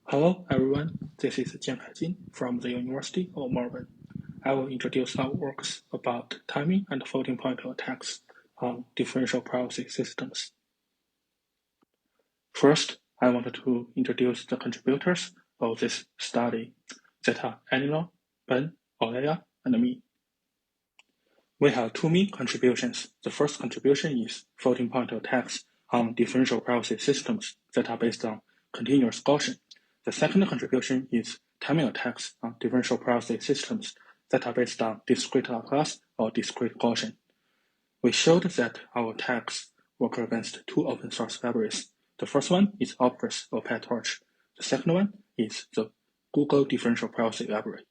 Hello everyone, this is Jiankai from the University of Melbourne. I will introduce our works about timing and floating point attacks on differential privacy systems. First, I want to introduce the contributors of this study, that are Eleanor, Ben, Olga, and me. We have two main contributions. The first contribution is floating point attacks on differential privacy systems that are based on continuous Gaussian. The second contribution is timing attacks on differential privacy systems that are based on discrete Laplace or discrete Gaussian. We showed that our attacks work against two open source libraries. The first one is Opcus or PyTorch. The second one is the Google Differential Privacy Library.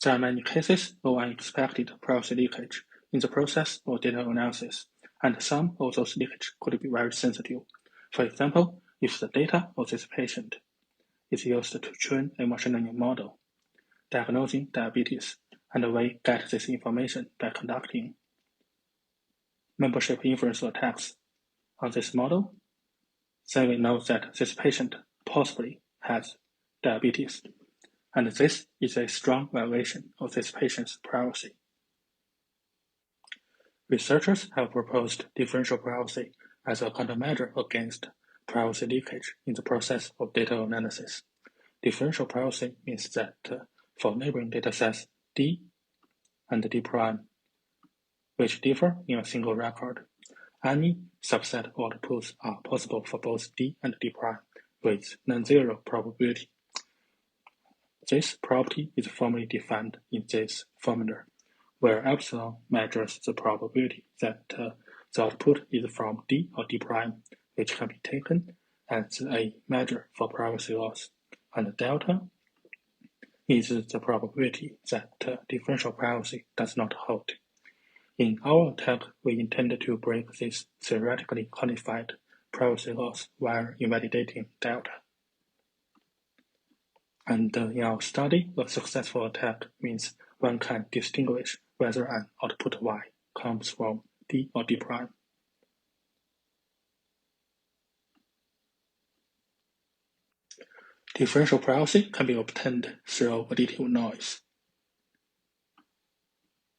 There are many cases of unexpected privacy leakage in the process of data analysis, and some of those leakages could be very sensitive. For example, if the data of this patient is used to train a machine learning model diagnosing diabetes, and we get this information by conducting membership inference attacks on this model, then we know that this patient possibly has diabetes, and this is a strong violation of this patient's privacy. Researchers have proposed differential privacy as a countermeasure against privacy leakage in the process of data analysis. Differential privacy means that for neighboring datasets D and D prime, which differ in a single record, any subset outputs are possible for both D and D prime with non-zero probability. This property is formally defined in this formula, where epsilon measures the probability that the output is from D or D prime, which can be taken as a measure for privacy loss, and delta is the probability that differential privacy does not hold. In our attack, we intend to break this theoretically quantified privacy loss while invalidating delta. And in our study, a successful attack means one can distinguish whether an output Y comes from D or D prime. Differential privacy can be obtained through additive noise.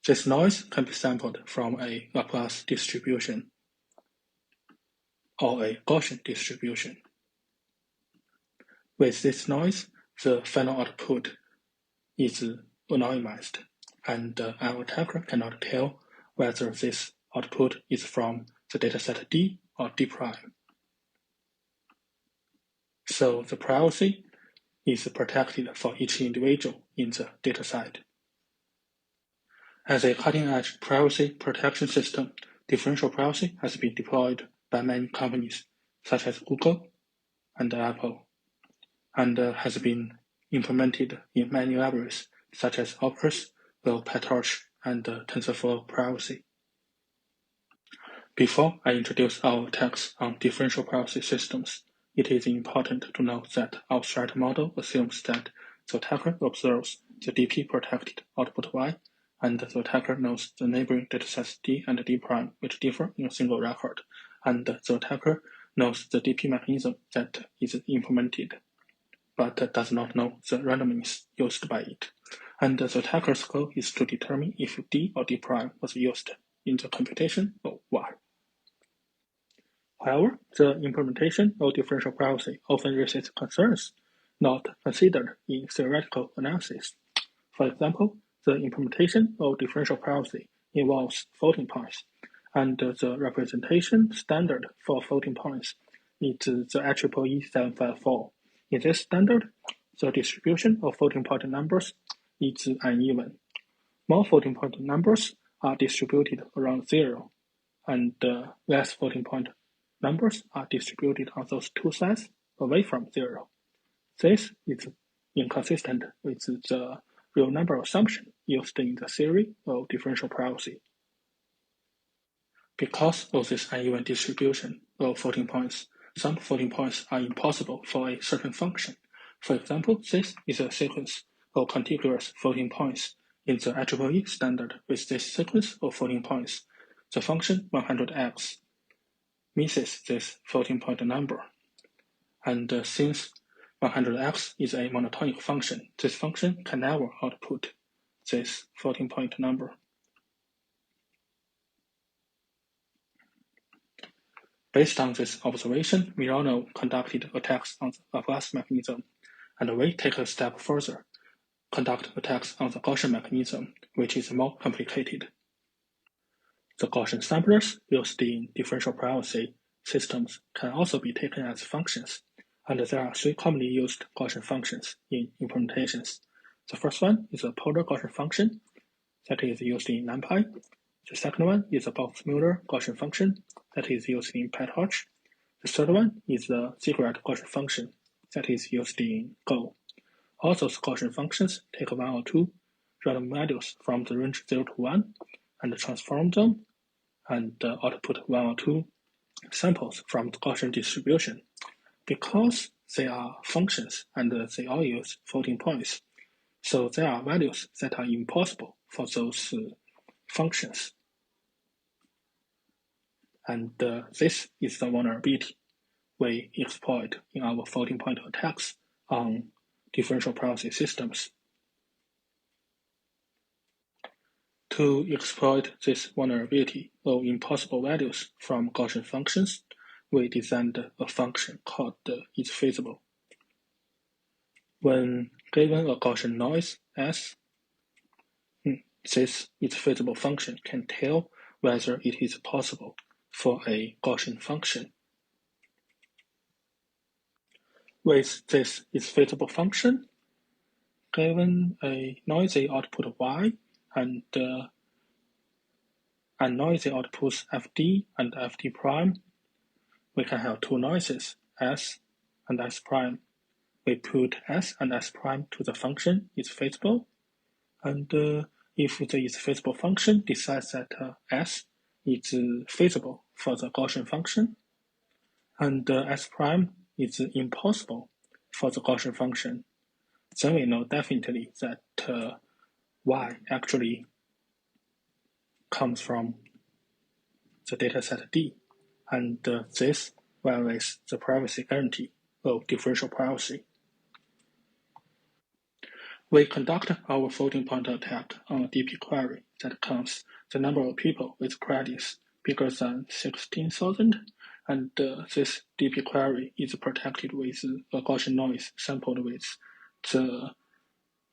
This noise can be sampled from a Laplace distribution or a Gaussian distribution. With this noise, the final output is anonymized, and our attacker cannot tell whether this output is from the dataset D or D prime. So the privacy is protected for each individual in the dataset. As a cutting-edge privacy protection system, differential privacy has been deployed by many companies, such as Google and Apple, and has been implemented in many libraries, such as Opcus, PyTorch, and TensorFlow Privacy. Before I introduce our attacks on differential privacy systems, it is important to note that our threat model assumes that the attacker observes the DP-protected output Y, and the attacker knows the neighboring datasets D and D prime, which differ in a single record, and the attacker knows the DP mechanism that is implemented, but does not know the randomness used by it. And the attacker's goal is to determine if D or D prime was used in the computation or Y. However, the implementation of differential privacy often raises concerns not considered in theoretical analysis. For example, the implementation of differential privacy involves floating points, and the representation standard for floating points is the IEEE 754. In this standard, the distribution of floating point numbers is uneven. More floating point numbers are distributed around zero, and less floating point numbers are distributed on those two sides away from zero. This is inconsistent with the real number assumption used in the theory of differential privacy. Because of this uneven distribution of floating points, some floating points are impossible for a certain function. For example, this is a sequence of contiguous floating points in the IEEE standard. With this sequence of floating points, the function 100x misses this floating point number. And since 100x is a monotonic function, this function can never output this floating-point number. Based on this observation, Milano conducted attacks on the Laplace mechanism, and we take a step further, conduct attacks on the Gaussian mechanism, which is more complicated. The Gaussian samplers used in differential privacy systems can also be taken as functions, and there are three commonly used Gaussian functions in implementations. The first one is a polar Gaussian function that is used in NumPy. The second one is a Box-Muller Gaussian function that is used in PyTorch. The third one is the Discrete Gaussian function that is used in Go. All those Gaussian functions take one or two random values from the range 0 to 1 and transform them and output one or two samples from the Gaussian distribution. Because they are functions and they all use floating points, so there are values that are impossible for those functions. And this is the vulnerability we exploit in our floating point attacks on differential privacy systems. To exploit this vulnerability of impossible values from Gaussian functions, we designed a function called IsFeasible. When given a Gaussian noise S, this IsFeasible function can tell whether it is possible for a Gaussian function. With this IsFeasible function, given a noisy output Y and noisy outputs Fd and Fd prime, we can have two noises, S and S prime. We put S and S prime to the function IsFeasible, and if the IsFeasible function decides that S is feasible for the Gaussian function, and S prime is impossible for the Gaussian function, then we know definitely that Y actually comes from the dataset D, and this violates the privacy guarantee of differential privacy. We conduct our floating point attack on a DP query that counts the number of people with credits bigger than 16,000, and this DP query is protected with a Gaussian noise sampled with the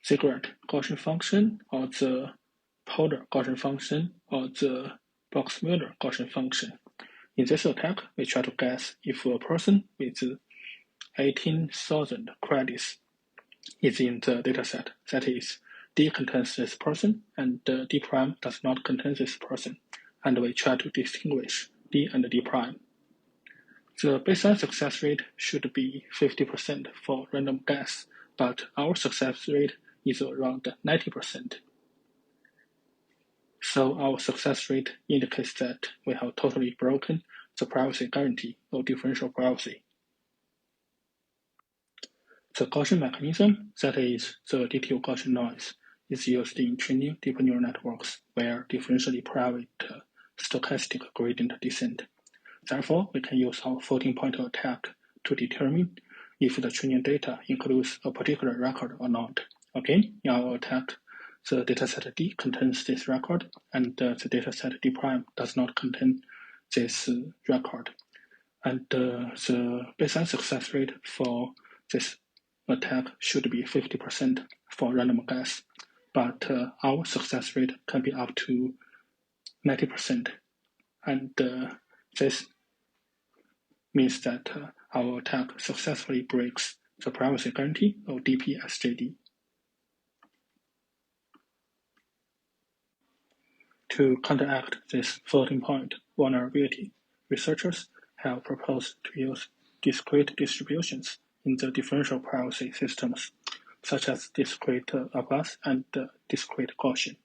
Discrete Gaussian function or the polar Gaussian function or the Box-Muller Gaussian function. In this attack, we try to guess if a person with 18,000 credits is in the dataset. That is, D contains this person and D prime does not contain this person, and we try to distinguish D and D prime. The baseline success rate should be 50% for random guess, but our success rate is around 90%. So our success rate indicates that we have totally broken the privacy guarantee of differential privacy. The Gaussian mechanism, that is the additive Gaussian noise, is used in training deep neural networks where differentially private stochastic gradient descent. Therefore, we can use our floating point attack to determine if the training data includes a particular record or not. Again, in our attack, the dataset D contains this record, and the dataset D prime does not contain this record. And the baseline success rate for this attack should be 50% for random guess, but our success rate can be up to 90%. And this means that our attack successfully breaks the privacy guarantee of DP-SGD. To counteract this floating point vulnerability, researchers have proposed to use discrete distributions in the differential privacy systems, such as discrete Laplace and discrete Gaussian.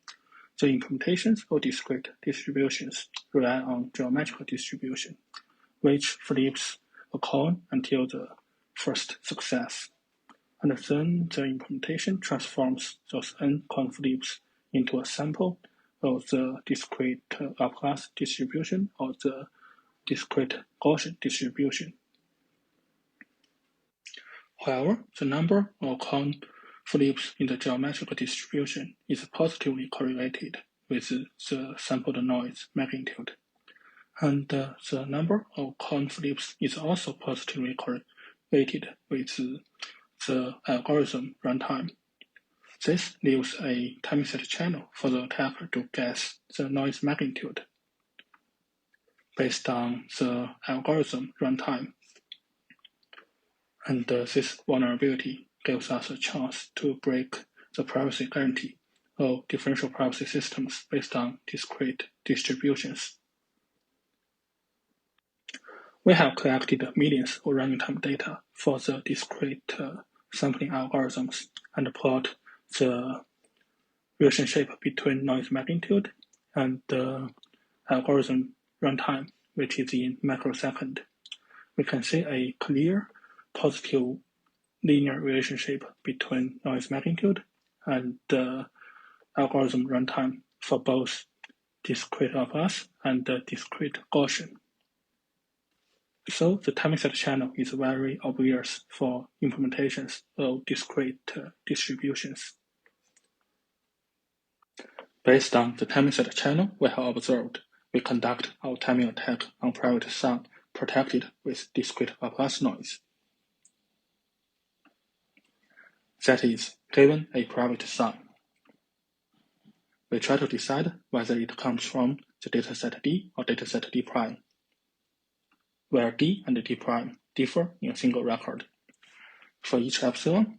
The implementations of discrete distributions rely on geometrical distribution, which flips a coin until the first success, and then the implementation transforms those n coin flips into a sample of the discrete Laplace distribution or the discrete Gaussian distribution. However, the number of coin flips in the geometric distribution is positively correlated with the sampled noise magnitude, and the number of coin flips is also positively correlated with the algorithm runtime. This leaves a timing set channel for the attacker to guess the noise magnitude based on the algorithm runtime. And this vulnerability gives us a chance to break the privacy guarantee of differential privacy systems based on discrete distributions. We have collected millions of running time data for the discrete sampling algorithms and plot the relationship between noise magnitude and the algorithm runtime, which is in microsecond. We can see a clear positive linear relationship between noise magnitude and the algorithm runtime for both discrete Laplace and the discrete Gaussian. So the timing set channel is very obvious for implementations of discrete distributions. Based on the timing set channel we have observed, we conduct our timing attack on private sum protected with discrete Laplace noise. That is, given a private sum, we try to decide whether it comes from the dataset D or dataset D prime, where D and D prime differ in a single record. For each epsilon,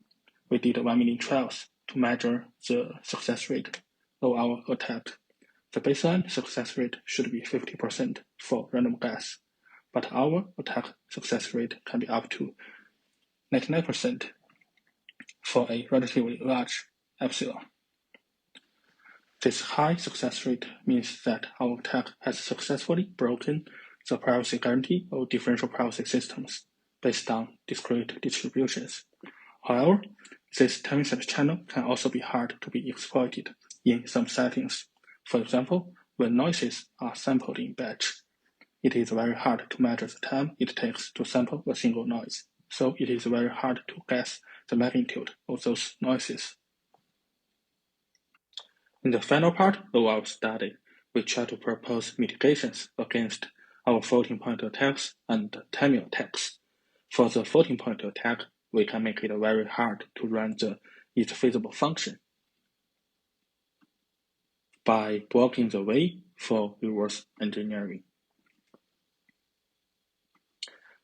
we did 1 million trials to measure the success rate of our attack. The baseline success rate should be 50% for random guess, but our attack success rate can be up to 99% for a relatively large epsilon. This high success rate means that our attack has successfully broken the privacy guarantee of differential privacy systems based on discrete distributions. However, this timing set channel can also be hard to be exploited in some settings. For example, when noises are sampled in batch, it is very hard to measure the time it takes to sample a single noise, so it is very hard to guess the magnitude of those noises. In the final part of our study, we try to propose mitigations against our floating-point attacks and timing attacks. For the floating-point attack, we can make it very hard to run the IsFeasible function by blocking the way for reverse engineering.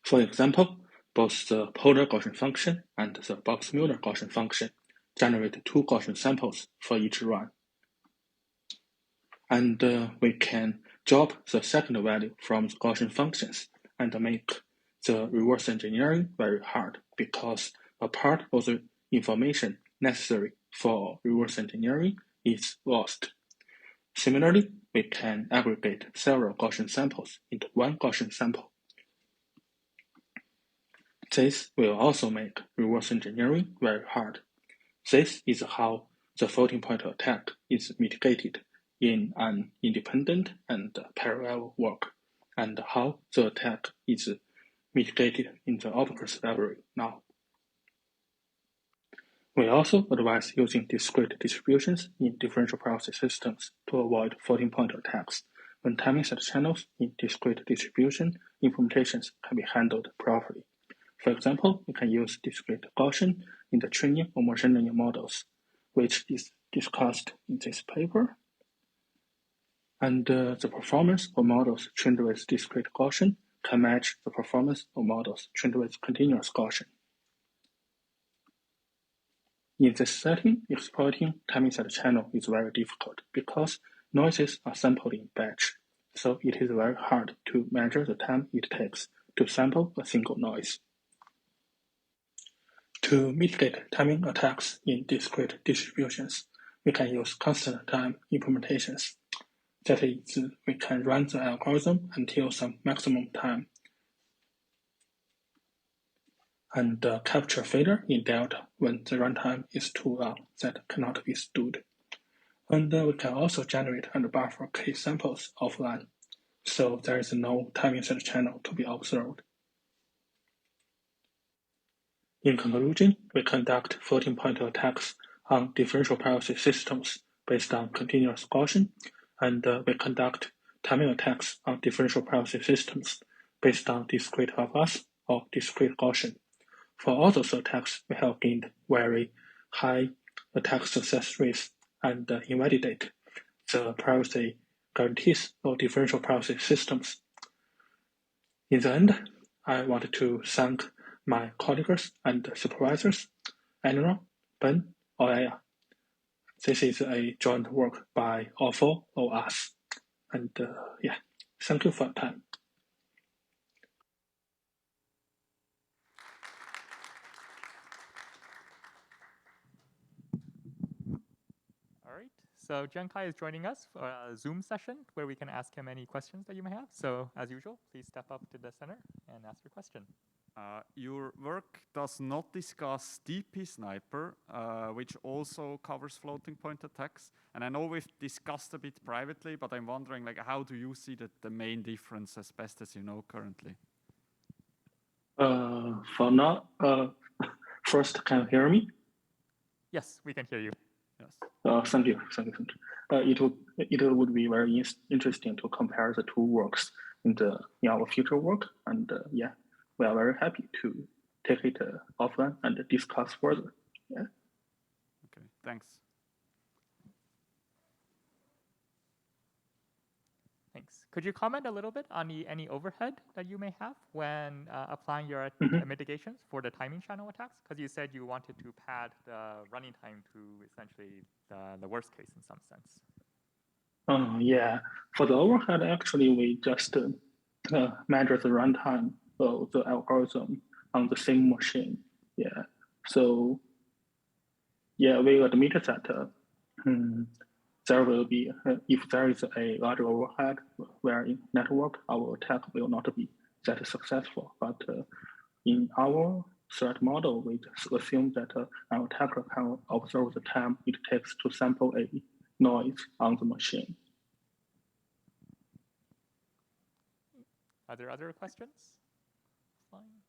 For example, both the polar Gaussian function and the Box-Muller Gaussian function generate 2 Gaussian samples for each run. And we can drop the second value from the Gaussian functions and make the reverse engineering very hard because a part of the information necessary for reverse engineering is lost. Similarly, we can aggregate several Gaussian samples into one Gaussian sample. This will also make reverse engineering very hard. This is how the floating-point attack is mitigated in an independent and parallel work, and how the attack is mitigated in the Obverse library now. We also advise using discrete distributions in differential privacy systems to avoid floating-point attacks when timing set channels in discrete distribution implementations can be handled properly. For example, we can use discrete Gaussian in the training of machine learning models, which is discussed in this paper. And the performance of models trained with discrete Gaussian can match the performance of models trained with continuous Gaussian. In this setting, exploiting timing set channel is very difficult because noises are sampled in batch, so it is very hard to measure the time it takes to sample a single noise. To mitigate timing attacks in discrete distributions, we can use constant time implementations. That is, we can run the algorithm until some maximum time and capture failure in delta when the runtime is too long that cannot be stood. And we can also generate and buffer k samples offline, so there is no timing set channel to be observed. In conclusion, we conduct floating-point attacks on differential privacy systems based on continuous Gaussian, and we conduct timing attacks on differential privacy systems based on discrete us or discrete Gaussian. For all those attacks, we have gained very high attack success rates and invalidate the privacy guarantees of differential privacy systems. In the end, I want to thank my colleagues and supervisors, Eleanor, Ben, Olga. This is a joint work by all four of us. And yeah, thank you for your time. All right, so Jiankai is joining us for a Zoom session where we can ask him any questions that you may have. So as usual, please step up to the center and ask your question. Your work does not discuss DP Sniper, which also covers floating point attacks. And I know we've discussed a bit privately, but I'm wondering, like, how do you see the main difference as best as you know currently? For now, first, can you hear me? Yes, we can hear you. Yes. Thank you. It would be very interesting to compare the two works in our future work, and yeah, we are very happy to take it offline and discuss further. Yeah. Okay. Thanks. Thanks. Could you comment a little bit on any overhead that you may have when applying your mitigations for the timing channel attacks? Because you said you wanted to pad the running time to essentially the worst case in some sense. Yeah, for the overhead, actually, we just measure the runtime of the algorithm on the same machine. Yeah, so yeah, we admit that there will be, if there is a large overhead where in network, our attack will not be that successful. But in our threat model, we just assume that an attacker can observe the time it takes to sample a noise on the machine. Are there other questions? Fine.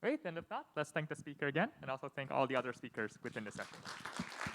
Great, and if not, let's thank the speaker again, and also thank all the other speakers within the session.